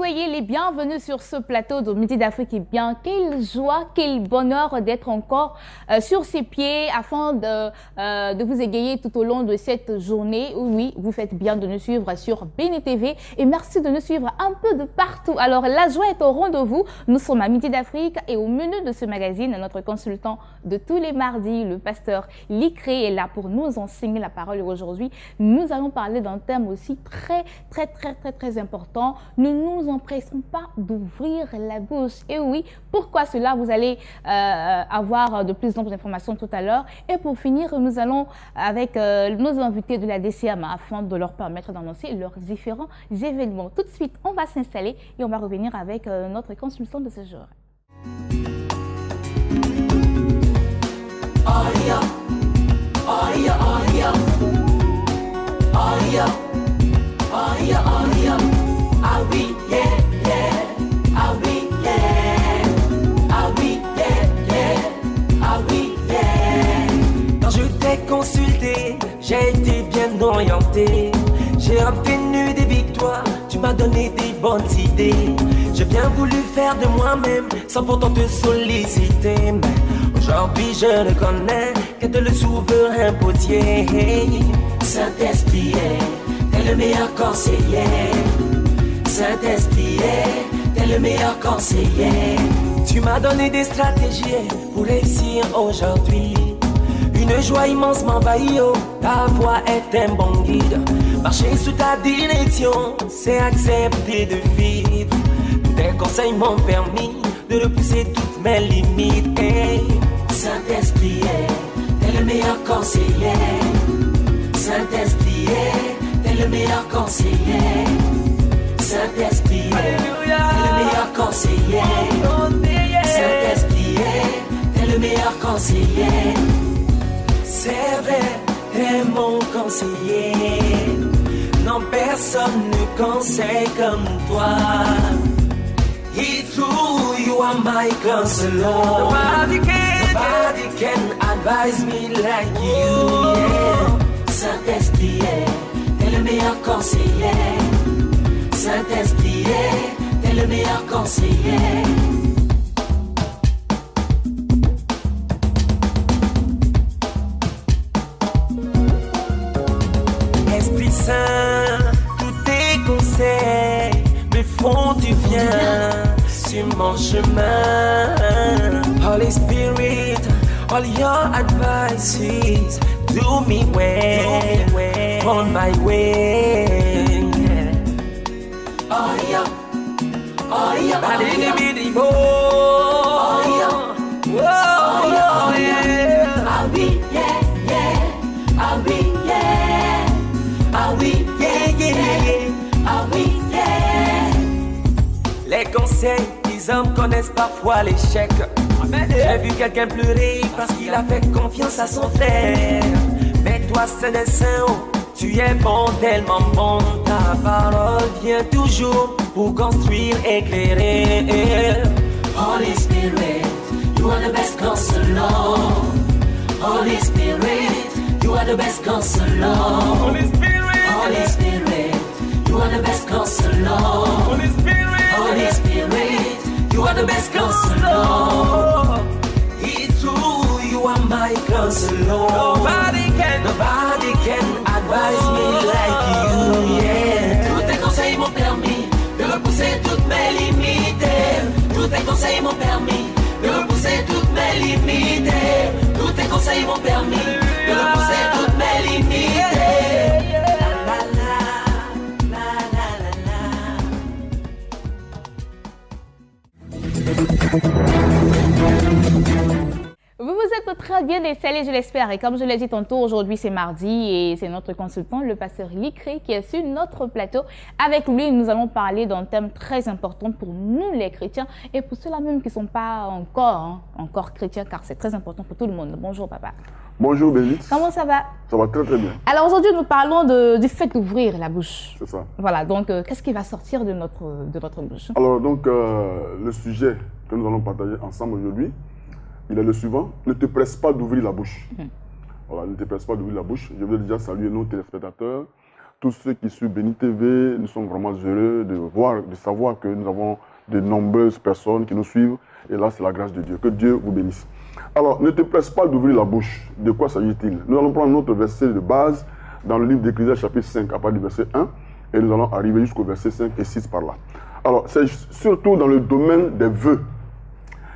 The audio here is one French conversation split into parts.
soyez les bienvenus sur ce plateau de Midi d'Afrique. Et bien, quelle joie, quel bonheur d'être encore sur ses pieds afin de vous égayer tout au long de cette journée. Oui, vous faites bien de nous suivre sur Béni TV et merci de nous suivre un peu de partout. Alors, la joie est au rendez-vous. Nous sommes à Midi d'Afrique et au menu de ce magazine, notre consultant de tous les mardis, le pasteur Likré, est là pour nous enseigner la parole. Aujourd'hui, nous allons parler d'un thème aussi très important. Ne nous empressons pas d'ouvrir la bouche. Et oui, pourquoi cela? Vous allez avoir de plus en plus d'informations tout à l'heure. Et pour finir, nous allons avec nos invités de la DCAMA afin de leur permettre d'annoncer leurs différents événements. Tout de suite, on va s'installer et on va revenir avec notre consultant de ce jour. Aria, aria, aria, aria, aria, aria. Ah oui, yeah, yeah. Ah oui, yeah. Ah oui, yeah, yeah. Ah oui, yeah. Quand je t'ai consulté, j'ai été bien orienté. J'ai obtenu des victoires, tu m'as donné des bonnes idées. J'ai bien voulu faire de moi-même, sans pourtant te solliciter. Mais aujourd'hui je le connais, qu'être le souverain potier. Saint-Esprit, t'es le meilleur conseiller. Saint-Esprit, t'es le meilleur conseiller. Tu m'as donné des stratégies pour réussir aujourd'hui. Une joie immense m'envahit, oh, ta voix est un bon guide. Marcher sous ta direction, c'est accepter de vivre. Tes conseils m'ont permis de repousser toutes mes limites. Hey. Saint-Esprit, t'es le meilleur conseiller. Saint-Esprit, t'es le meilleur conseiller. Saint-Esprit, t'es le meilleur conseiller. Saint-Esprit, t'es le meilleur conseiller. C'est vrai, t'es mon conseiller. Non, personne ne conseille comme toi. It's true, you are my counselor. Nobody can advise me like you. Yeah. Saint-Esprit, t'es le meilleur conseiller. Saint-Esprit, t'es le meilleur conseiller. Esprit Saint, tous tes conseils me font du bien sur mon chemin. Holy Spirit, all your advices do me well on my way. Oh yeah, oh yeah, oh yeah, oh yeah, oh yeah. Ah oui, yeah, yeah, ah oui, yeah, ah oui, yeah, yeah, ah oui, yeah. Les conseils des hommes connaissent parfois l'échec. J'ai vu quelqu'un pleurer parce qu'il a fait confiance à son frère. Mais toi, c'est des saints, tu es bon, tellement bon. Ta parole vient toujours pour construire, éclairer. Holy Spirit, you are the best counselor. Holy Spirit, you are the best counselor. Holy Spirit, Holy Spirit, you are the best counselor. Holy Spirit, Holy Spirit, you are the best counselor. It's true, you are my counselor. Nobody can advise me like you, yeah. Tous tes conseils m'ont permis de repousser toutes mes limites. Tous tes conseils m'ont permis de repousser toutes mes limites. Tous tes conseils m'ont permis de repousser toutes mes limites. Vous vous êtes très bien installés, je l'espère. Et comme je l'ai dit tantôt, aujourd'hui c'est mardi et c'est notre consultant, le pasteur Likré, qui est sur notre plateau. Avec lui, nous allons parler d'un thème très important pour nous les chrétiens et pour ceux-là même qui ne sont pas encore chrétiens, car c'est très important pour tout le monde. Bonjour papa. Bonjour Bénite. Comment ça va? Ça va très bien. Alors aujourd'hui, nous parlons du fait d'ouvrir la bouche. C'est ça. Voilà, donc qu'est-ce qui va sortir de notre bouche? Alors donc, le sujet que nous allons partager ensemble aujourd'hui, il est le suivant. Ne te presse pas d'ouvrir la bouche. Voilà, ne te presse pas d'ouvrir la bouche. Je veux déjà saluer nos téléspectateurs tous ceux qui suivent Béni TV, nous sommes vraiment heureux de savoir que nous avons de nombreuses personnes qui nous suivent. Et là, c'est la grâce de Dieu. Que Dieu vous bénisse. Alors, ne te presse pas d'ouvrir la bouche. De quoi s'agit-il? Nous allons prendre notre verset de base dans le livre d'Éclésien, chapitre 5, à partir du verset 1. Et nous allons arriver jusqu'au verset 5 et 6 par là. Alors, c'est surtout dans le domaine des vœux.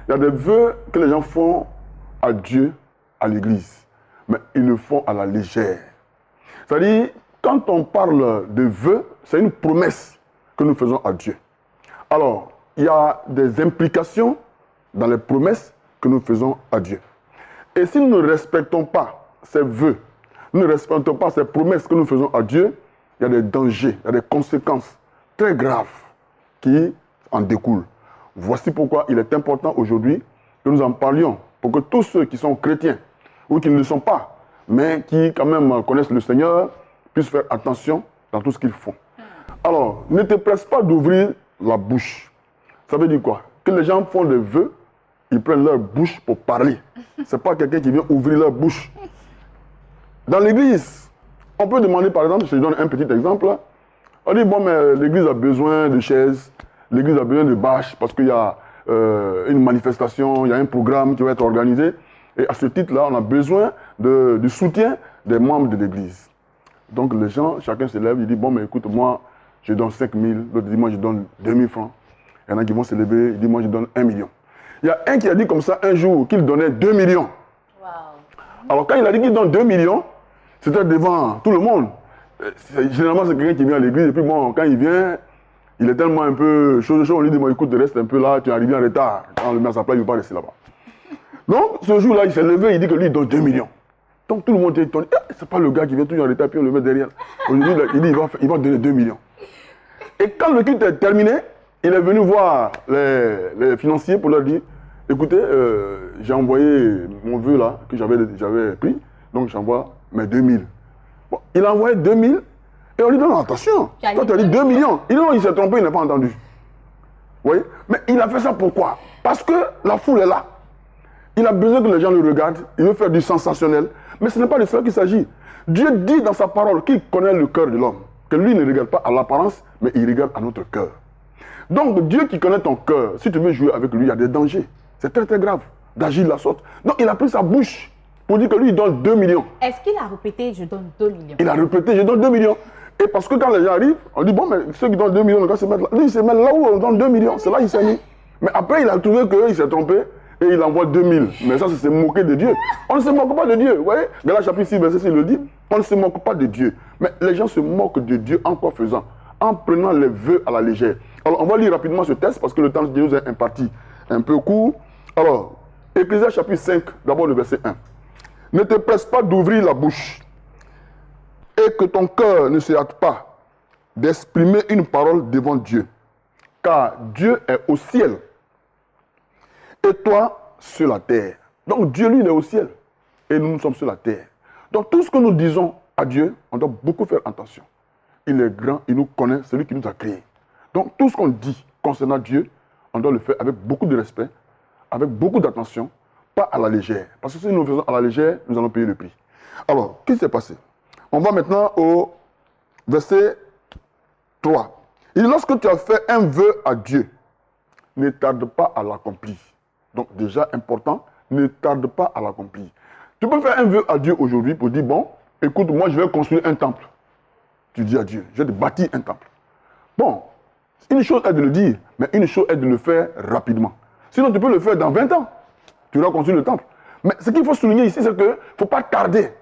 Il y a des vœux que les gens font à Dieu, à l'Église. Mais ils le font à la légère. C'est-à-dire, quand on parle de vœux, c'est une promesse que nous faisons à Dieu. Alors, il y a des implications dans les promesses que nous faisons à Dieu. Et si nous ne respectons pas ces vœux, nous ne respectons pas ces promesses que nous faisons à Dieu, il y a des dangers, il y a des conséquences très graves qui en découlent. Voici pourquoi il est important aujourd'hui que nous en parlions, pour que tous ceux qui sont chrétiens, ou qui ne le sont pas, mais qui quand même connaissent le Seigneur, puissent faire attention dans tout ce qu'ils font. Alors, ne te presse pas d'ouvrir la bouche. Ça veut dire quoi? Que les gens font des vœux, ils prennent leur bouche pour parler. Ce n'est pas quelqu'un qui vient ouvrir leur bouche. Dans l'église, on peut demander par exemple, je donne un petit exemple, on dit bon mais l'église a besoin de chaises, l'église a besoin de bâches parce qu'il y a une manifestation, il y a un programme qui va être organisé. Et à ce titre-là, on a besoin du soutien des membres de l'église. Donc les gens, chacun se lève, il dit bon mais écoute, moi je donne 5 000, l'autre dit moi je donne 2 000 francs. Il y en a qui vont se lever, il dit moi je donne 1 million. Il y a un qui a dit comme ça un jour qu'il donnait 2 millions. Wow. Alors quand il a dit qu'il donne 2 millions, c'était devant tout le monde. Généralement c'est quelqu'un qui vient à l'église et puis bon, quand il vient, il est tellement un peu chaud, on lui dit bon écoute, reste un peu là, tu es arrivé en retard. Quand on le met à sa place, il ne veut pas rester là-bas. Donc ce jour-là, il s'est levé, il dit que lui il donne 2 millions. Donc tout le monde est étonné, c'est pas le gars qui vient toujours en retard puis on le met derrière. Aujourd'hui, il dit il va donner 2 millions. Et quand le culte est terminé, il est venu voir les financiers pour leur dire, écoutez, j'ai envoyé mon vœu là, que j'avais pris, donc j'envoie mes 2000. Bon, il a envoyé 2000 et on lui dit non, attention, toi tu as dit 2 millions. Il dit non, il s'est trompé, il n'a pas entendu. Vous voyez? Mais il a fait ça pourquoi? Parce que la foule est là. Il a besoin que les gens le regardent, il veut faire du sensationnel, mais ce n'est pas de cela qu'il s'agit. Dieu dit dans sa parole qu'il connaît le cœur de l'homme, que lui ne regarde pas à l'apparence, mais il regarde à notre cœur. Donc Dieu qui connaît ton cœur, si tu veux jouer avec lui, il y a des dangers. C'est très très grave d'agir de la sorte. Donc il a pris sa bouche pour dire que lui il donne 2 millions. Est-ce qu'il a répété je donne 2 millions? Il a répété je donne 2 millions. Et parce que quand les gens arrivent, on dit bon mais ceux qui donnent 2 millions, on va se mettre là. Lui il se met là où on donne 2 millions, c'est là il s'est mis. Mais après il a trouvé qu'il s'est trompé et il envoie 2000. Mais ça c'est se moquer de Dieu. On ne se moque pas de Dieu. Vous voyez, Galates chapitre 6 verset 6 le dit, on ne se moque pas de Dieu. Mais les gens se moquent de Dieu en quoi faisant? En prenant les vœux à la légère. Alors, on va lire rapidement ce texte parce que le temps de Dieu nous est imparti un peu court. Alors, Ecclésias chapitre 5, d'abord le verset 1. Ne te presse pas d'ouvrir la bouche et que ton cœur ne se hâte pas d'exprimer une parole devant Dieu. Car Dieu est au ciel et toi sur la terre. Donc, Dieu, lui, il est au ciel et nous sommes sur la terre. Donc, tout ce que nous disons à Dieu, on doit beaucoup faire attention. Il est grand, il nous connaît, c'est lui qui nous a créés. Donc tout ce qu'on dit concernant Dieu, on doit le faire avec beaucoup de respect, avec beaucoup d'attention, pas à la légère. Parce que si nous le faisons à la légère, nous allons payer le prix. Alors, qu'est-ce qui s'est passé? On va maintenant au verset 3. Il dit, lorsque tu as fait un vœu à Dieu, ne tarde pas à l'accomplir. Donc déjà important, ne tarde pas à l'accomplir. Tu peux faire un vœu à Dieu aujourd'hui pour dire, bon, écoute, moi je vais construire un temple. Tu dis à Dieu, je vais te bâtir un temple. Bon, une chose est de le dire, mais une chose est de le faire rapidement. Sinon, tu peux le faire dans 20 ans. Tu vas construire le temple. Mais ce qu'il faut souligner ici, c'est qu'il ne faut pas tarder.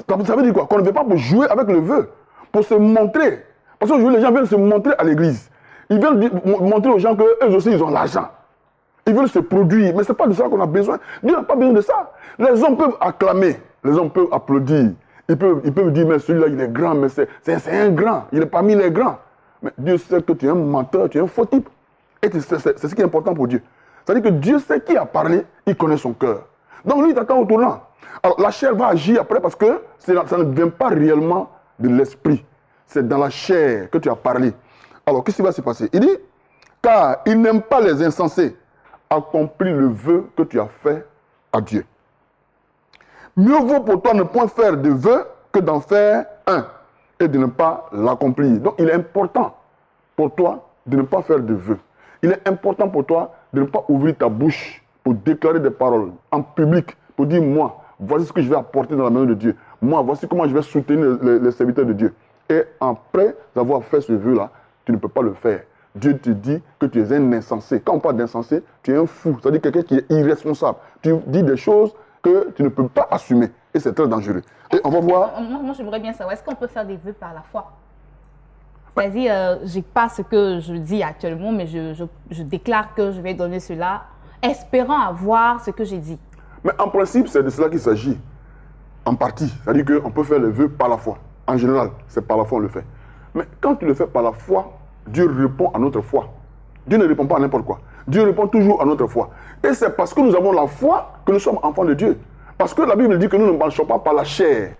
Ça veut dire quoi? Qu'on ne veut pas pour jouer avec le vœu, pour se montrer. Parce qu'aujourd'hui, les gens viennent se montrer à l'église. Ils viennent montrer aux gens qu'eux aussi, ils ont l'argent. Ils veulent se produire, mais ce n'est pas de ça qu'on a besoin. Dieu n'a pas besoin de ça. Les hommes peuvent acclamer, les hommes peuvent applaudir. Ils peuvent dire, mais celui-là, il est grand, mais c'est un grand. Il est parmi les grands. Mais Dieu sait que tu es un menteur, tu es un faux type. Et c'est ce qui est important pour Dieu. C'est-à-dire que Dieu sait qui a parlé, il connaît son cœur. Donc lui, il t'attend au tournant. Alors la chair va agir après parce que ça ne vient pas réellement de l'esprit. C'est dans la chair que tu as parlé. Alors qu'est-ce qui va se passer? Il dit, car il n'aime pas les insensés. Accomplis le vœu que tu as fait à Dieu. Mieux vaut pour toi ne point faire de vœu que d'en faire un et de ne pas l'accomplir. Donc, il est important pour toi de ne pas faire de vœux. Il est important pour toi de ne pas ouvrir ta bouche pour déclarer des paroles en public, pour dire, moi, voici ce que je vais apporter dans la maison de Dieu. Moi, voici comment je vais soutenir les serviteurs de Dieu. Et après avoir fait ce vœu-là, tu ne peux pas le faire. Dieu te dit que tu es un insensé. Quand on parle d'insensé, tu es un fou. C'est-à-dire quelqu'un qui est irresponsable. Tu dis des choses que tu ne peux pas assumer. Et c'est très dangereux. Et on va voir... Moi, j'aimerais bien savoir, est-ce qu'on peut faire des vœux par la foi? C'est-à-dire, je n'ai pas ce que je dis actuellement, mais je déclare que je vais donner cela, espérant avoir ce que j'ai dit. Mais en principe, c'est de cela qu'il s'agit. En partie. C'est-à-dire qu'on peut faire les vœux par la foi. En général, c'est par la foi qu'on le fait. Mais quand tu le fais par la foi, Dieu répond à notre foi. Dieu ne répond pas à n'importe quoi. Dieu répond toujours à notre foi. Et c'est parce que nous avons la foi que nous sommes enfants de Dieu. Parce que la Bible dit que nous ne marchons pas par la chair.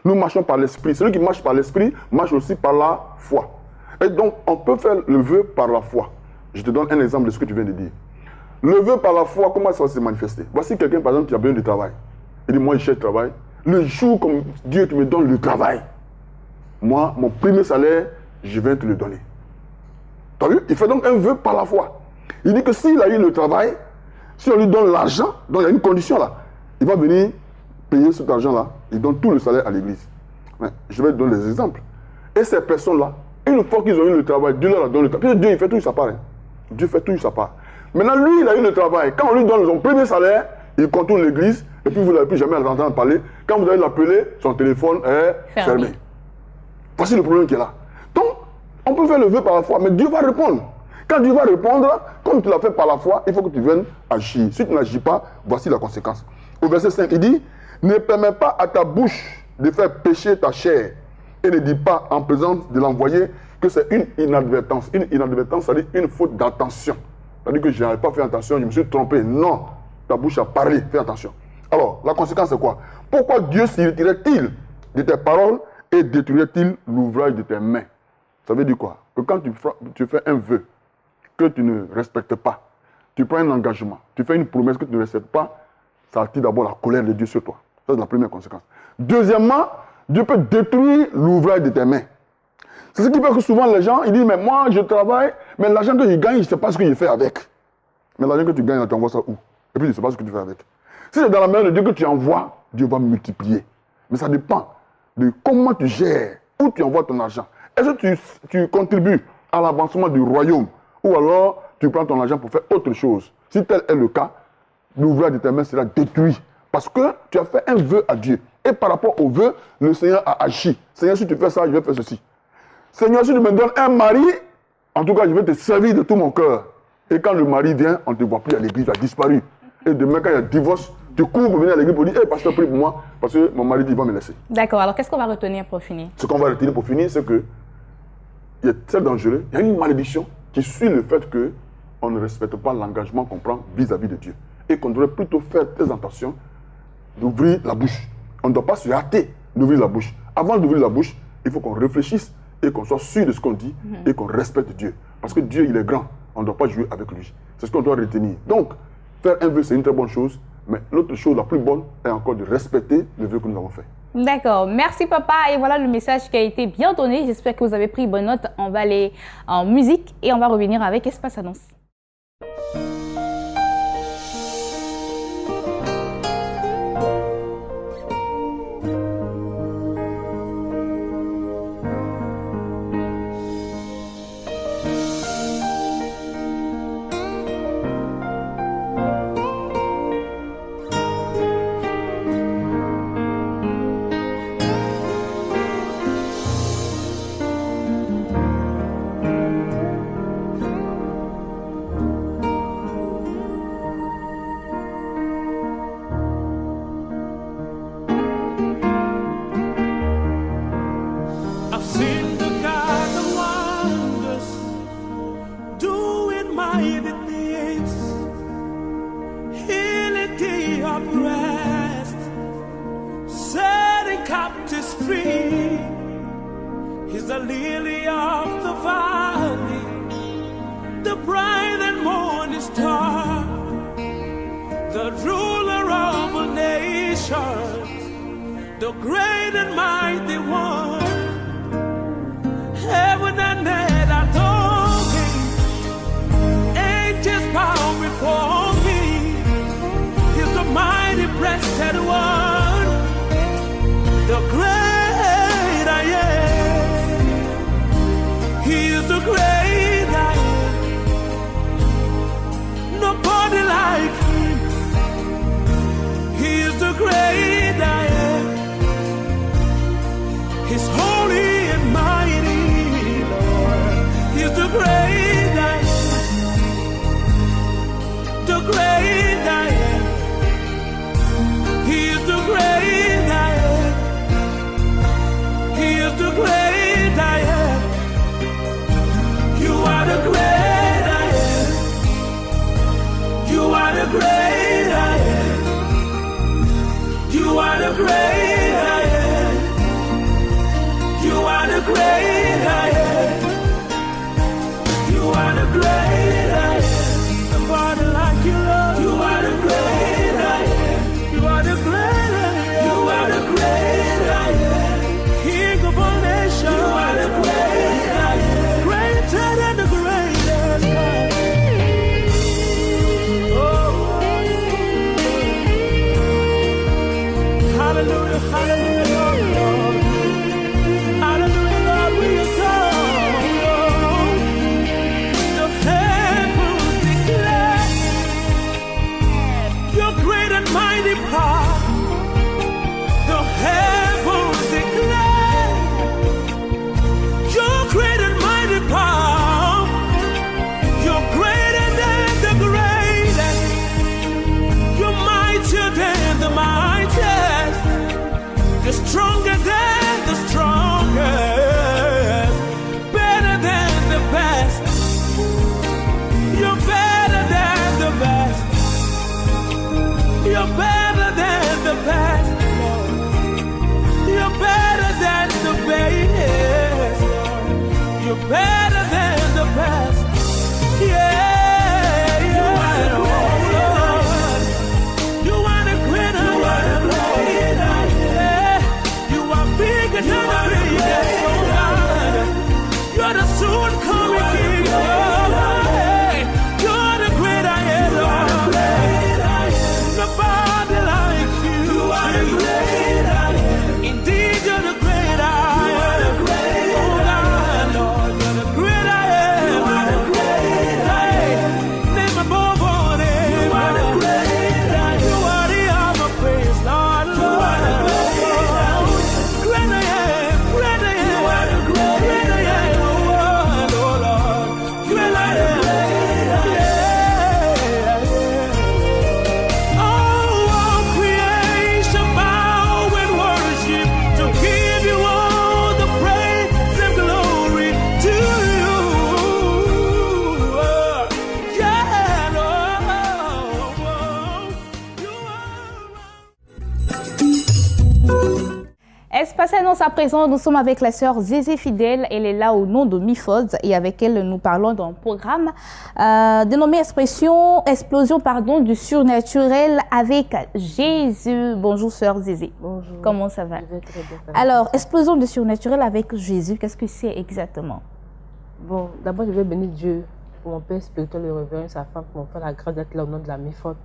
Nous marchons par l'esprit. Celui qui marche par l'esprit marche aussi par la foi. Et donc, on peut faire le vœu par la foi. Je te donne un exemple de ce que tu viens de dire. Le vœu par la foi, comment ça va se manifester? Voici quelqu'un, par exemple, qui a besoin de travail. Il dit, moi, je cherche travail. Le jour comme Dieu te me donne le travail, moi, mon premier salaire, je vais te le donner. Tu as vu? Il fait donc un vœu par la foi. Il dit que s'il a eu le travail, si on lui donne l'argent, donc il y a une condition là, il va venir payer cet argent-là, il donne tout le salaire à l'église. Je vais te donner des exemples. Et ces personnes-là, une fois qu'ils ont eu le travail, Dieu leur a donné le travail. Dieu, il fait toujours sa part. Hein. Dieu fait toujours sa part. Maintenant, lui, il a eu le travail. Quand on lui donne son premier salaire, il contourne l'église, et puis vous n'avez plus jamais entendu parler. Quand vous allez l'appeler, son téléphone est fermé. Voici le problème qui est là. Donc, on peut faire le vœu par la foi, mais Dieu va répondre. Quand Dieu va répondre, comme tu l'as fait par la foi, il faut que tu viennes agir. Si tu n'agis pas, voici la conséquence. Au verset 5, il dit, ne permets pas à ta bouche de faire pécher ta chair, et ne dis pas en présence de l'envoyé que c'est une inadvertance. Une inadvertance, c'est-à-dire une faute d'attention. C'est-à-dire que je n'avais pas fait attention, je me suis trompé. Non, ta bouche a parlé, fais attention. Alors, la conséquence c'est quoi? Pourquoi Dieu s'irriterait-il de tes paroles et détruirait-il l'ouvrage de tes mains? Ça veut dire quoi? Que quand tu fais un vœu que tu ne respectes pas, tu prends un engagement, tu fais une promesse que tu ne respectes pas, ça attire d'abord la colère de Dieu sur toi. Ça, c'est la première conséquence. Deuxièmement, Dieu peut détruire l'ouvrage de tes mains. C'est ce qui fait que souvent les gens, ils disent, mais moi, je travaille, mais l'argent que je gagne, je ne sais pas ce que je fais avec. Mais l'argent que tu gagnes, tu envoies ça où? Et puis, je ne sais pas ce que tu fais avec. Si c'est dans la main de Dieu que tu envoies, Dieu va multiplier. Mais ça dépend de comment tu gères, où tu envoies ton argent. Est-ce que tu contribues à l'avancement du royaume? Ou alors, tu prends ton argent pour faire autre chose? Si tel est le cas, l'ouvrage de tes mains sera détruit. Parce que tu as fait un vœu à Dieu. Et par rapport au vœu, le Seigneur a agi. Seigneur, si tu fais ça, je vais faire ceci. Seigneur, si tu me donnes un mari, en tout cas, je vais te servir de tout mon cœur. Et quand le mari vient, on ne te voit plus à l'église, tu as disparu. Et demain, quand il y a divorce, tu cours pour venir à l'église pour dire, hey, pasteur, prie pour moi, parce que mon mari dit, il va me laisser. D'accord, alors qu'est-ce qu'on va retenir pour finir? Ce qu'on va retenir pour finir, c'est que c'est dangereux, il y a une malédiction qui suit le fait qu'on ne respecte pas l'engagement qu'on prend vis-à-vis de Dieu. Et qu'on devrait plutôt faire très attention d'ouvrir la bouche. On ne doit pas se hâter d'ouvrir la bouche. Avant d'ouvrir la bouche, il faut qu'on réfléchisse et qu'on soit sûr de ce qu'on dit et qu'on respecte Dieu. Parce que Dieu, il est grand. On ne doit pas jouer avec lui. C'est ce qu'on doit retenir. Donc, faire un vœu, c'est une très bonne chose. Mais l'autre chose, la plus bonne, est encore de respecter le vœu que nous avons fait. D'accord. Merci, papa. Et voilà le message qui a été bien donné. J'espère que vous avez pris bonne note. On va aller en musique et on va revenir avec Espace Annonce. The great and mighty one, great I am. You are the great I am. You are the great I am. Nobody like you, Lord. You are the great I am. You are the great I am. You are the great I am. King of all nations. You are the great I am. Greater than the greatest God. Oh. Hallelujah, hallelujah, Lord, Lord. Hallelujah, Lord, we adore you. The heavens declare your great and mighty power. The heavens declare your great and mighty power. You're greater than the greatest. You're mightier than the mightiest. You're stronger than the strongest. Better than the best. You're better than the best. You're better than the best. You're better than the best. You're better than the best. Yeah. You are the great I am. Yeah. You are bigger than the biggest. You're the soon coming King. You're the great I am. Nobody like you. You are the great I am. Indeed, you're the great I am. Oh God, Lord, you're the great I am. You are the great I am. Name above all names. You are the great I am. You are the armor praise, Lord. You are the great I am. Great I am. Great I am. You are the great I am. Oh Lord, great I am. All creation bow and worship to give you all the praise and glory to you. Yeah, Lord, you are. Espace Annonce à présent, nous sommes avec la sœur Zézé Fidèle. Elle est là au nom de Mifod et avec elle nous parlons d'un programme dénommé Explosion du surnaturel avec Jésus. Bonjour sœur Zézé. Bonjour. Comment ça va? Je vais très bien. Alors, Explosion du surnaturel avec Jésus, qu'est-ce que c'est exactement? Bon, d'abord, je vais bénir Dieu pour mon père spirituel, le révérend, sa femme, pour m'en faire la grâce d'être là au nom de la Mifod.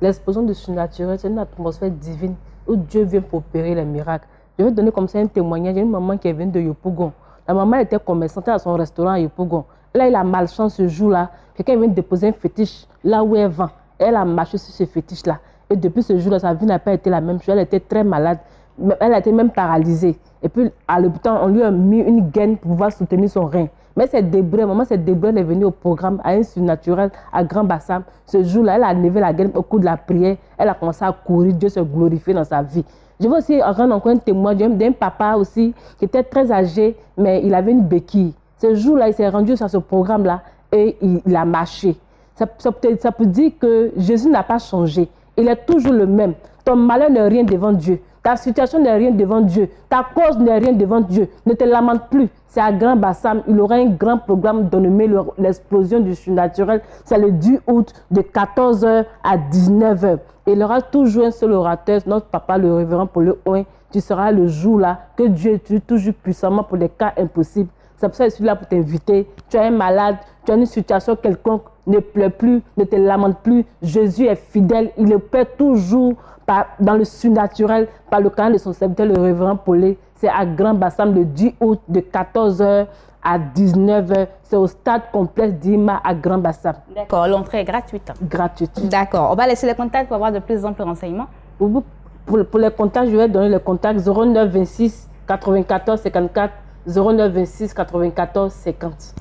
L'explosion du surnaturel, c'est une atmosphère divine où Dieu vient pour opérer les miracles. Je vais donner comme ça un témoignage. J'ai une maman qui est venue de Yopougon. La maman était commerçante à son restaurant à Yopougon. Elle a eu la malchance ce jour-là. Quelqu'un vient de déposer un fétiche là où elle vend. Elle a marché sur ce fétiche-là. Et depuis ce jour-là, sa vie n'a pas été la même chose. Elle était très malade. Elle a été même paralysée. Et puis, à l'hôpital, on lui a mis une gaine pour pouvoir soutenir son rein. Mais cette débrouille, maman, cette débrouille, elle est venue au programme à un surnaturel à Grand Bassam. Ce jour-là, elle a levé la gaine au cours de la prière. Elle a commencé à courir. Dieu se glorifie dans sa vie. Je veux aussi rendre encore un témoignage d'un papa aussi qui était très âgé, mais il avait une béquille. Ce jour-là, il s'est rendu sur ce programme-là et il a marché. Ça peut dire que Jésus n'a pas changé. Il est toujours le même. Ton malheur n'est rien devant Dieu. Ta situation n'est rien devant Dieu. Ta cause n'est rien devant Dieu. Ne te lamente plus. C'est à Grand Bassam. Il aura un grand programme dénommé l'explosion du surnaturel. C'est le 10 août de 14h à 19h. Et il aura toujours un seul orateur, notre papa, le révérend Paul Oin. Tu seras le jour-là que Dieu utilise toujours puissamment pour les cas impossibles. C'est pour ça que je suis là pour t'inviter. Tu es un malade, tu as une situation quelconque, ne pleure plus, ne te lamente plus. Jésus est fidèle, il opère toujours dans le surnaturel par le canal de son serviteur, le révérend Paul. C'est à Grand Bassam le 10 août de 14h à 19h. C'est au stade complexe d'Ima à Grand Bassam. D'accord, l'entrée est gratuite. Gratuite. D'accord, on va laisser les contacts pour avoir de plus amples renseignements. Pour les contacts, je vais donner les contacts 09 26 94 54 09 26 94 50.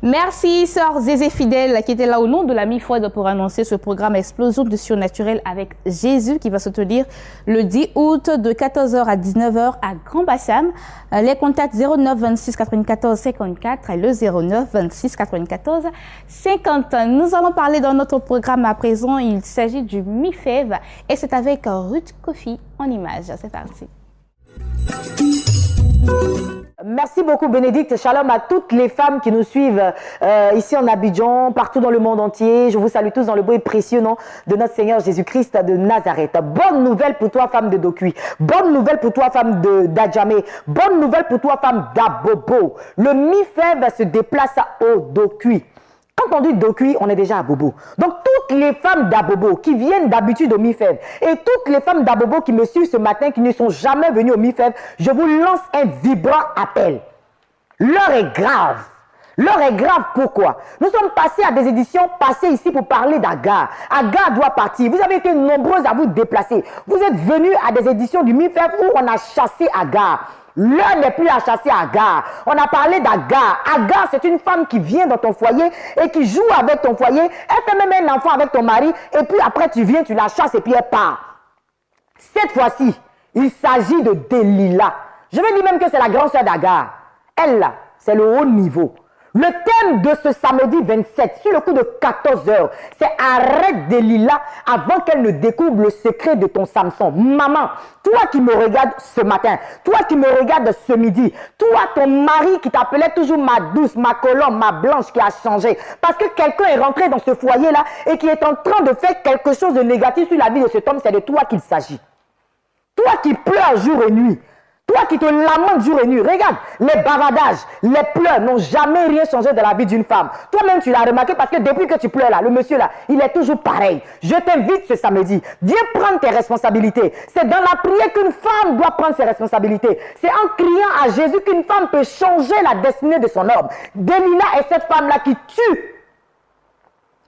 Merci, sœur Zézé Fidèle, qui était là au nom de la Mi-Fouad pour annoncer ce programme Explosion de surnaturel avec Jésus qui va se tenir le 10 août de 14h à 19h à Grand Bassam. Les contacts 09 26 94 54 et le 09 26 94 50. Nous allons parler dans notre programme à présent. Il s'agit du MIFEV et c'est avec Ruth Kofi en image. C'est parti. Merci beaucoup Bénédicte. Shalom à toutes les femmes qui nous suivent ici en Abidjan, partout dans le monde entier. Je vous salue tous dans le beau et précieux nom de notre Seigneur Jésus-Christ de Nazareth. Bonne nouvelle pour toi femme de Dokui. Bonne nouvelle pour toi femme d'Adjamé. Bonne nouvelle pour toi femme d'Abobo. Le MIFEV se déplace au Dokui. Quand on dit Dokui, on est déjà à Bobo. Donc toutes les femmes d'Abobo qui viennent d'habitude au MIFEV et toutes les femmes d'Abobo qui me suivent ce matin, qui ne sont jamais venues au MIFEV, je vous lance un vibrant appel. L'heure est grave. L'heure est grave, pourquoi? Nous sommes passés à des éditions passées ici pour parler d'Agar. Agar doit partir. Vous avez été nombreuses à vous déplacer. Vous êtes venus à des éditions du MIFEV où on a chassé Agar. L'heure n'est plus à chasser Agar. On a parlé d'Agar. Agar, c'est une femme qui vient dans ton foyer et qui joue avec ton foyer. Elle fait même un enfant avec ton mari. Et puis après, tu viens, tu la chasses et puis elle part. Cette fois-ci, il s'agit de Delilah. Je vais dire même que c'est la grande sœur d'Agar. Elle, là, c'est le haut niveau. Le thème de ce samedi 27, sur le coup de 14 heures, c'est arrête Delilah avant qu'elle ne découvre le secret de ton Samson. Maman, toi qui me regardes ce matin, toi qui me regardes ce midi, toi ton mari qui t'appelait toujours ma douce, ma colombe, ma blanche qui a changé, parce que quelqu'un est rentré dans ce foyer-là et qui est en train de faire quelque chose de négatif sur la vie de cet homme, c'est de toi qu'il s'agit. Toi qui pleures jour et nuit. Toi qui te lamentes jour et nuit, regarde, les bavardages, les pleurs n'ont jamais rien changé dans la vie d'une femme. Toi-même, tu l'as remarqué parce que depuis que tu pleures là, le monsieur là, il est toujours pareil. Je t'invite ce samedi, viens prendre tes responsabilités. C'est dans la prière qu'une femme doit prendre ses responsabilités. C'est en criant à Jésus qu'une femme peut changer la destinée de son homme. Delilah est cette femme-là qui tue.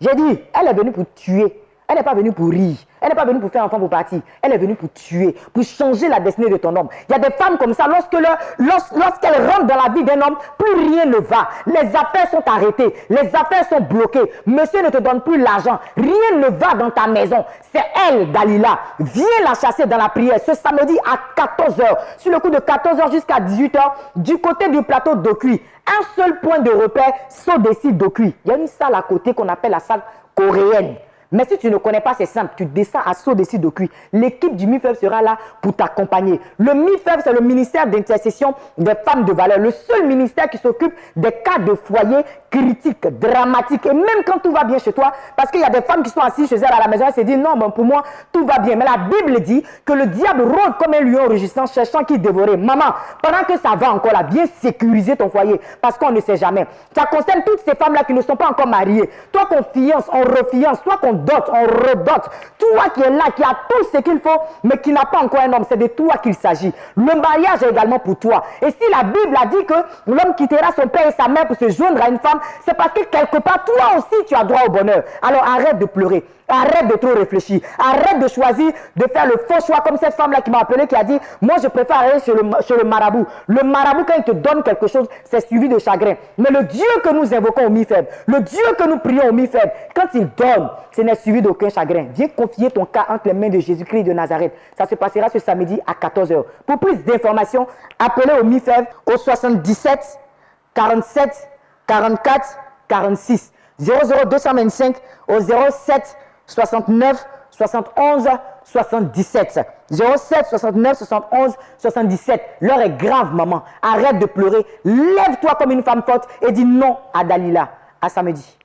J'ai dit, elle est venue pour tuer. Elle n'est pas venue pour rire. Elle n'est pas venue pour faire enfant pour partir. Elle est venue pour tuer, pour changer la destinée de ton homme. Il y a des femmes comme ça, lorsqu'elles rentrent dans la vie d'un homme, plus rien ne va. Les affaires sont arrêtées. Les affaires sont bloquées. Monsieur ne te donne plus l'argent. Rien ne va dans ta maison. C'est elle, Dalila. Viens la chasser dans la prière ce samedi à 14h. Sur le coup de 14h jusqu'à 18h, du côté du plateau d'Okui. Un seul point de repère, Sodessi d'Okui. Il y a une salle à côté qu'on appelle la salle coréenne. Mais si tu ne connais pas, c'est simple, tu descends à Sodessi d'Okui. L'équipe du MIFEV sera là pour t'accompagner. Le MIFEV, c'est le ministère d'intercession des femmes de valeur. Le seul ministère qui s'occupe des cas de foyer critiques, dramatiques. Et même quand tout va bien chez toi, parce qu'il y a des femmes qui sont assises chez elles à la maison, elles se disent non, bon, pour moi, tout va bien. Mais la Bible dit que le diable rôde comme un lion rugissant, cherchant qui dévorer. Maman, pendant que ça va encore là, viens sécuriser ton foyer, parce qu'on ne sait jamais. Ça concerne toutes ces femmes-là qui ne sont pas encore mariées. Toi qu'on fiance, on refiance, toi qu'on dote, on redote. Toi qui es là, qui a tout ce qu'il faut, mais qui n'a pas encore un homme, c'est de toi qu'il s'agit. Le mariage est également pour toi. Et si la Bible a dit que l'homme quittera son père et sa mère pour se joindre à une femme, c'est parce que quelque part, toi aussi, tu as droit au bonheur. Alors arrête de pleurer. Arrête de trop réfléchir. Arrête de choisir de faire le faux choix comme cette femme-là qui m'a appelé, qui a dit, moi je préfère aller chez le marabout. Le marabout, quand il te donne quelque chose, c'est suivi de chagrin. Mais le Dieu que nous invoquons au MIFEV, le Dieu que nous prions au MIFEV, quand il donne, ce n'est suivi d'aucun chagrin. Viens confier ton cas entre les mains de Jésus-Christ de Nazareth. Ça se passera ce samedi à 14h. Pour plus d'informations, appelez au MIFEV au 77 47 44 46 00225 au 07 69 71 77 07 69 71 77. L'heure est grave, maman. Arrête de pleurer. Lève-toi comme une femme forte et dis non à Dalila. À samedi.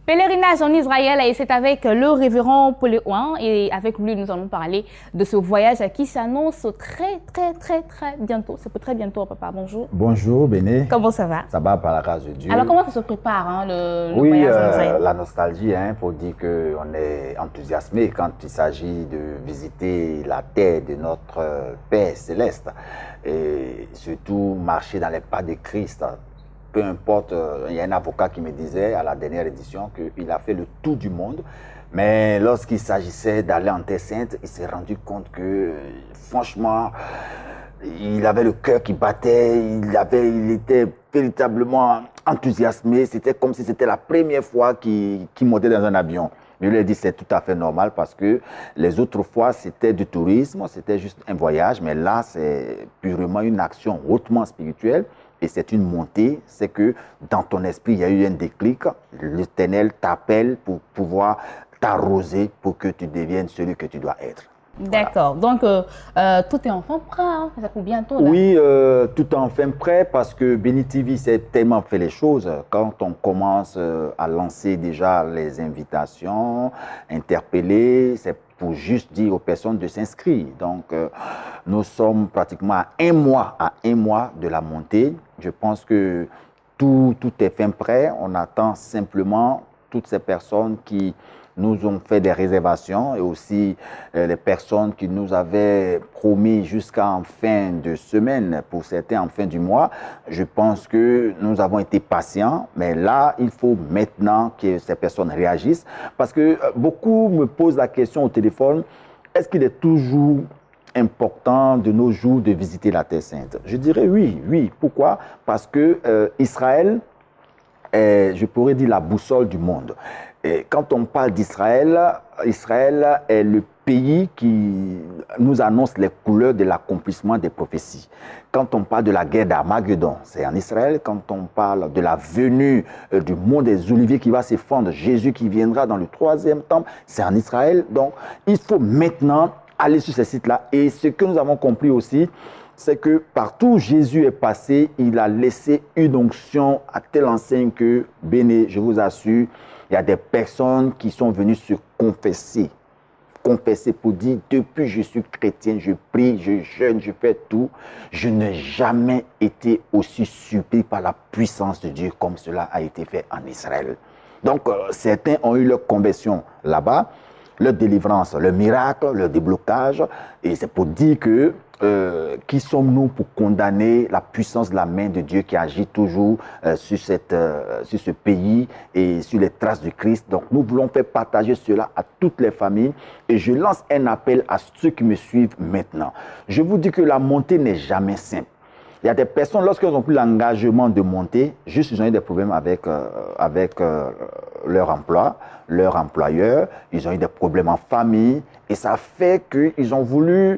Pèlerinage en Israël et c'est avec le révérend Poléouin et avec lui nous allons parler de ce voyage qui s'annonce très bientôt. C'est pour très bientôt, papa. Bonjour. Bonjour, Béné. Comment ça va? Ça va par la grâce de Dieu. Alors comment ça se prépare hein, le oui, voyage en Israël? la nostalgie, pour dire qu'on est enthousiasmé quand il s'agit de visiter la terre de notre Père Céleste et surtout marcher dans les pas de Christ. Peu importe, il y a un avocat qui me disait à la dernière édition qu'il a fait le tour du monde, mais lorsqu'il s'agissait d'aller en Terre Sainte, il s'est rendu compte que, franchement, il avait le cœur qui battait, il était véritablement enthousiasmé. C'était comme si c'était la première fois qu'il montait dans un avion. Je lui ai dit c'est tout à fait normal parce que les autres fois c'était du tourisme, c'était juste un voyage, mais là c'est purement une action hautement spirituelle et c'est une montée. C'est que dans ton esprit il y a eu un déclic, l'Éternel t'appelle pour pouvoir t'arroser pour que tu deviennes celui que tu dois être. D'accord. Donc, tout est enfin prêt. Hein. Ça coûte bientôt. Là. Oui, tout est enfin prêt parce que Béni TV s'est tellement fait les choses. Quand on commence à lancer déjà les invitations, interpeller, c'est pour juste dire aux personnes de s'inscrire. Donc, nous sommes pratiquement à un mois de la montée. Je pense que tout est fin prêt. On attend simplement toutes ces personnes qui nous ont fait des réservations et aussi les personnes qui nous avaient promis jusqu'en fin de semaine, pour certains en fin du mois. Je pense que nous avons été patients, mais là, il faut maintenant que ces personnes réagissent parce que beaucoup me posent la question au téléphone, est-ce qu'il est toujours important de nos jours de visiter la Terre Sainte? Je dirais oui. Pourquoi? Parce que Israël est, je pourrais dire, la boussole du monde. Et quand on parle d'Israël, Israël est le pays qui nous annonce les couleurs de l'accomplissement des prophéties. Quand on parle de la guerre d'Armageddon, c'est en Israël. Quand on parle de la venue du mont des Oliviers qui va s'effondrer, Jésus qui viendra dans le 3e temple, c'est en Israël. Donc, il faut maintenant aller sur ces sites-là. Et ce que nous avons compris aussi, c'est que partout où Jésus est passé, il a laissé une onction à telle enseigne que, béné, je vous assure, il y a des personnes qui sont venues se confesser pour dire, depuis je suis chrétien, je prie, je jeûne, je fais tout, je n'ai jamais été aussi surpris par la puissance de Dieu comme cela a été fait en Israël. Donc, certains ont eu leur conversion là-bas, leur délivrance, leur miracle, leur déblocage, et c'est pour dire que qui sommes-nous pour condamner la puissance de la main de Dieu qui agit toujours sur ce pays et sur les traces du Christ. Donc nous voulons faire partager cela à toutes les familles et je lance un appel à ceux qui me suivent maintenant. Je vous dis que la montée n'est jamais simple. Il y a des personnes, lorsqu'elles ont pris l'engagement de monter, juste ils ont eu des problèmes avec leur emploi, leur employeur, ils ont eu des problèmes en famille et ça fait qu'ils ont voulu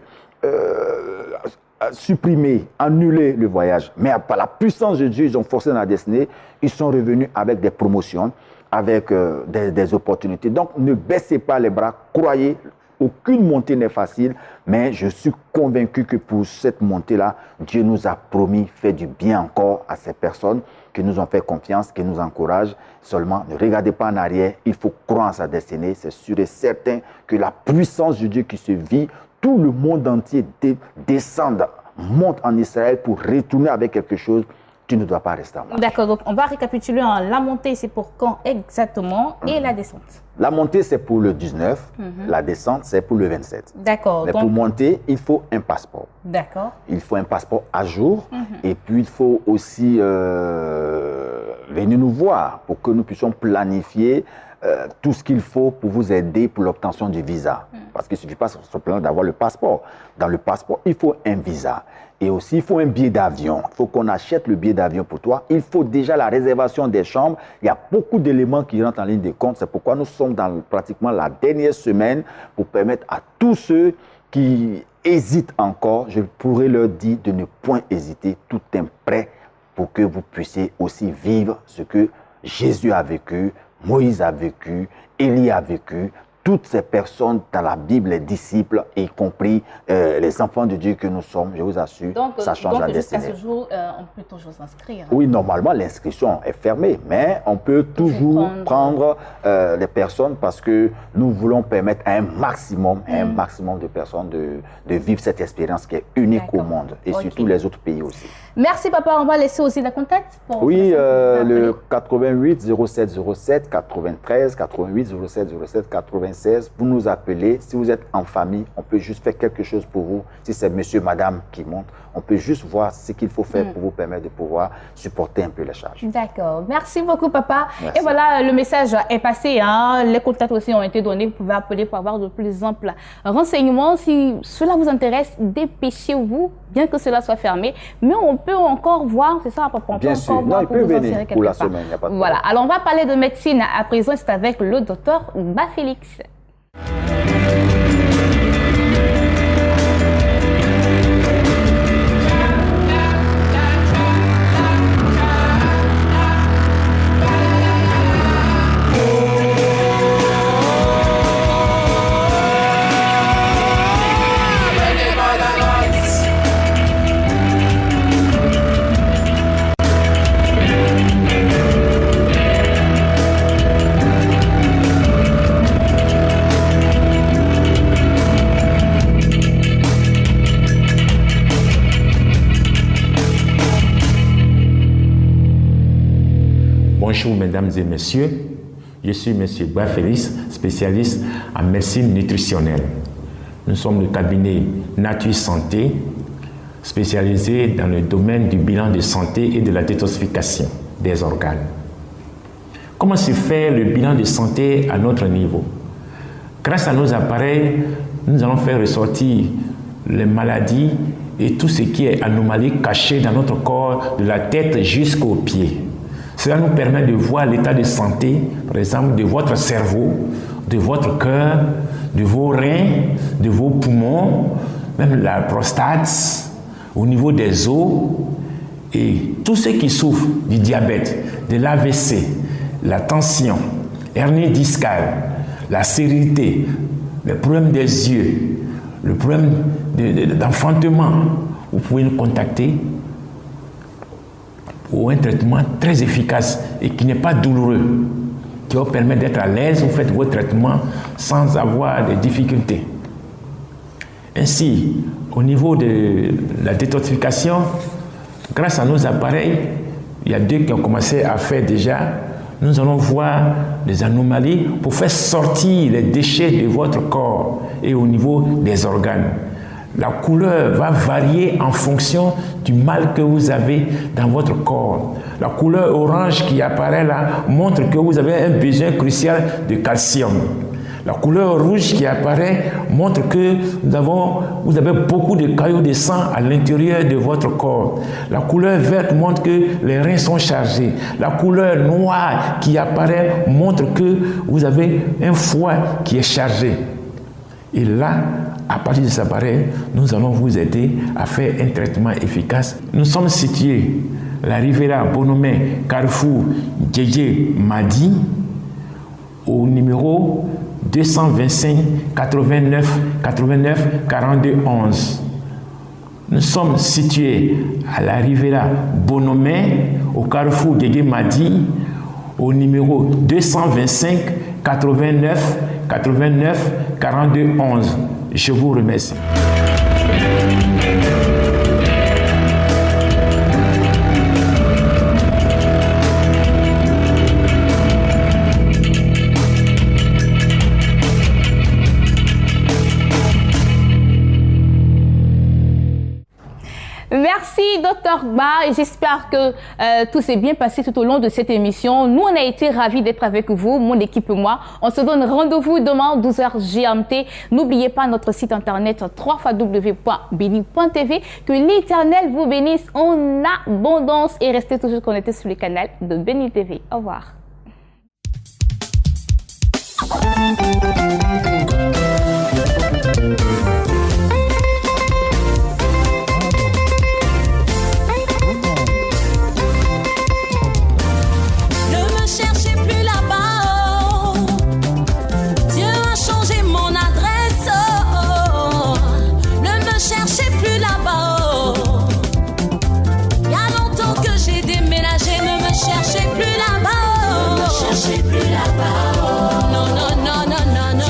supprimer, annuler le voyage. Mais par la puissance de Dieu, ils ont forcé dans la destinée, ils sont revenus avec des promotions, avec des opportunités. Donc ne baissez pas les bras, croyez, aucune montée n'est facile, mais je suis convaincu que pour cette montée-là, Dieu nous a promis faire du bien encore à ces personnes qui nous ont fait confiance, qui nous encouragent. Seulement, ne regardez pas en arrière, il faut croire en sa destinée. C'est sûr et certain que la puissance de Dieu qui se vit, tout le monde entier descend, monte en Israël pour retourner avec quelque chose. Tu ne dois pas rester en marche. D'accord, donc on va récapituler. La montée, c'est pour quand exactement et la descente? La montée, c'est pour le 19. La descente, c'est pour le 27. D'accord. Mais pour monter, il faut un passeport. D'accord. Il faut un passeport à jour. Et puis, il faut aussi venir nous voir pour que nous puissions planifier tout ce qu'il faut pour vous aider pour l'obtention du visa. Parce qu'il ne suffit pas simplement d'avoir le passeport. Dans le passeport, il faut un visa. Et aussi, il faut un billet d'avion. Il faut qu'on achète le billet d'avion pour toi. Il faut déjà la réservation des chambres. Il y a beaucoup d'éléments qui rentrent en ligne de compte. C'est pourquoi nous sommes dans pratiquement la dernière semaine pour permettre à tous ceux qui hésitent encore, je pourrais leur dire de ne point hésiter. Tout est prêt pour que vous puissiez aussi vivre ce que Jésus a vécu, Moïse a vécu, Élie a vécu. Toutes ces personnes dans la Bible, les disciples, y compris les enfants de Dieu que nous sommes, je vous assure, ça change la destinée. Jusqu'à ce jour, on peut toujours s'inscrire. Oui, normalement, l'inscription est fermée, mais on peut toujours prendre les personnes parce que nous voulons permettre à un maximum de personnes de vivre cette expérience qui est unique au monde et surtout les autres pays aussi. Merci, papa. On va laisser aussi le contact. Oui, le 88 07 07 93 88 07 07 96 96, vous nous appelez. Si vous êtes en famille, on peut juste faire quelque chose pour vous. Si c'est monsieur, madame qui monte, on peut juste voir ce qu'il faut faire pour vous permettre de pouvoir supporter un peu les charges. D'accord. Merci beaucoup, papa. Merci. Et voilà, le message est passé. Hein. Les contacts aussi ont été donnés. Vous pouvez appeler pour avoir de plus amples renseignements. Si cela vous intéresse, dépêchez-vous, bien que cela soit fermé. Mais on peut encore voir, c'est ça, papa? On Bien peut sûr. encore Non, voir il peut vous en venir tirer pour la quelque part. semaine, il n'y a pas de Voilà. problème. Alors, on va parler de médecine à présent. C'est avec le docteur Félix. Bonjour mesdames et messieurs, je suis M. Félix, spécialiste en médecine nutritionnelle. Nous sommes le cabinet Nature Santé, spécialisé dans le domaine du bilan de santé et de la détoxification des organes. Comment se fait le bilan de santé à notre niveau? Grâce à nos appareils, nous allons faire ressortir les maladies et tout ce qui est anomalie cachée dans notre corps, de la tête jusqu'aux pieds. Cela nous permet de voir l'état de santé, par exemple, de votre cerveau, de votre cœur, de vos reins, de vos poumons, même la prostate, au niveau des os, et tous ceux qui souffrent du diabète, de l'AVC, la tension, hernie discale, la stérilité, le problème des yeux, le problème d'enfantement, vous pouvez nous contacter pour un traitement très efficace et qui n'est pas douloureux, qui vous permet d'être à l'aise, vous faites vos traitements sans avoir de difficultés. Ainsi, au niveau de la détoxification, grâce à nos appareils, il y a 2 qui ont commencé à faire déjà, nous allons voir les anomalies pour faire sortir les déchets de votre corps et au niveau des organes. La couleur va varier en fonction du mal que vous avez dans votre corps. La couleur orange qui apparaît là montre que vous avez un besoin crucial de calcium. La couleur rouge qui apparaît montre que vous avez beaucoup de caillots de sang à l'intérieur de votre corps. La couleur verte montre que les reins sont chargés. La couleur noire qui apparaît montre que vous avez un foie qui est chargé. Et là, à partir de cet appareil, nous allons vous aider à faire un traitement efficace. Nous sommes situés à la Rivera Bonomé, Carrefour, Djedje Madi, au numéro 225 89 89 42 11. Nous sommes situés à la Rivera Bonomé, au Carrefour Djedje Madi, au numéro 225 89 89 42 11. Je vous remercie. Merci, Dr Ba, et j'espère que tout s'est bien passé tout au long de cette émission. Nous, on a été ravis d'être avec vous, mon équipe et moi. On se donne rendez-vous demain, 12h GMT. N'oubliez pas notre site internet www.beni.tv. Que l'Éternel vous bénisse en abondance et restez toujours connectés sur le canal de Beni TV. Au revoir. Cherchez plus là-bas. Non, non, non, non, non, non.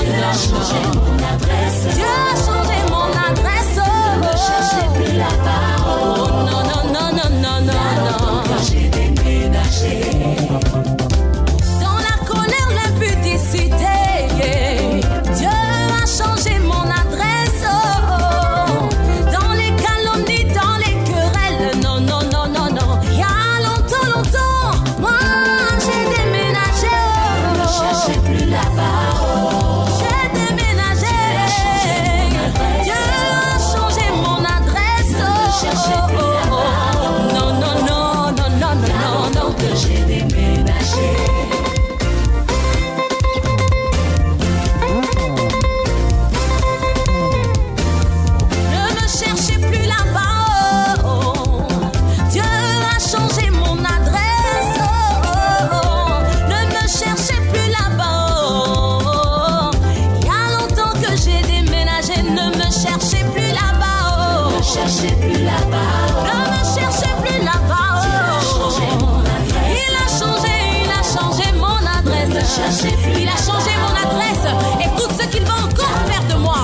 cherchez plus là-bas, oh. Ne cherchez plus là-bas, oh. Ne me cherchez plus là-bas, oh. Il a changé mon adresse. Il a changé mon adresse. Écoute ce qu'il va encore faire de moi.